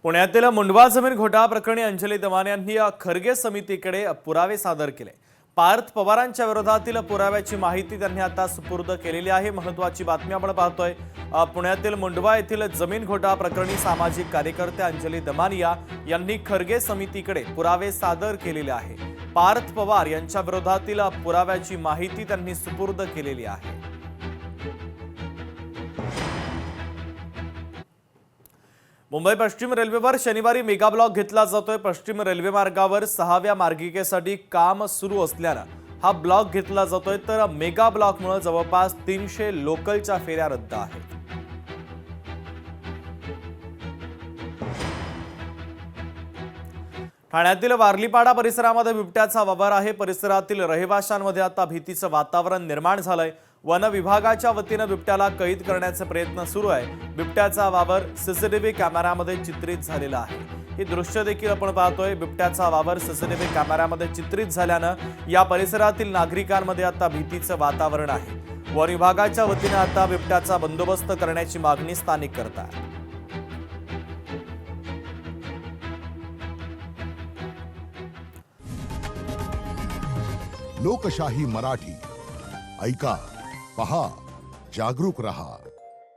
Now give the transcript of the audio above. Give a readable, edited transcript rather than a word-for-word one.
पुण्यातील मुंडवा जमीन घोटाळा प्रकरणी अंजली दमाने यांनी खरगे समितीकडे पुरावे सादर केले। पार्थ पवारांच्या विरोधातील पुराव्याची माहिती त्यांनी आता सुपूर्द केलेली आहे। महत्त्वाची बातमी आपण पाहतोय। पुण्यातील मुंडवा येथील जमीन घोटाळा प्रकरणी सामाजिक कार्यकर्ते अंजली दमानिया यांनी खरगे समितीकडे पुरावे सादर केलेले आहे। पार्थ पवार यांच्या विरोधातील पुराव्याची माहिती त्यांनी सुपूर्द केलेली आहे। मुंबई पश्चिम रेल्वेवर शनिवारी मेगा ब्लॉक घेतला जातोय। पश्चिम रेल्वे मार्गावर 6व्या मार्गिकेसाठी काम सुरू असल्याने हा ब्लॉक घेतला जातोय, तर मेगा ब्लॉकमुळे जवळपास 300 लोकलच्या फेऱ्या रद्द आहेत। ठाण्यातील वारलीपाडा परिसरामध्ये बिबट्याचा वावर आहे। परिसरातील रहिवाशांमध्ये आता भीतीचं वातावरण निर्माण झालंय। वन विभागाच्या वतीने बिबट्याला कैद करण्याचे प्रयत्न सुरू आहे। बिबट्याचा वावर सीसीटीव्ही कॅमेऱ्यामध्ये चित्रित झालेला आहे। हे दृश्य देखील आपण पाहतोय। बिबट्याचा वावर सीसीटीव्ही कॅमेऱ्यामध्ये चित्रित झाल्याने या परिसरातील नागरिकांमध्ये आता भीतीचं वातावरण आहे। वन विभागाच्या वतीने आता बिबट्याचा बंदोबस्त करण्याची मागणी स्थानिक करतात। लोकशाही मराठी ऐका, पहा, जागरूक रहा।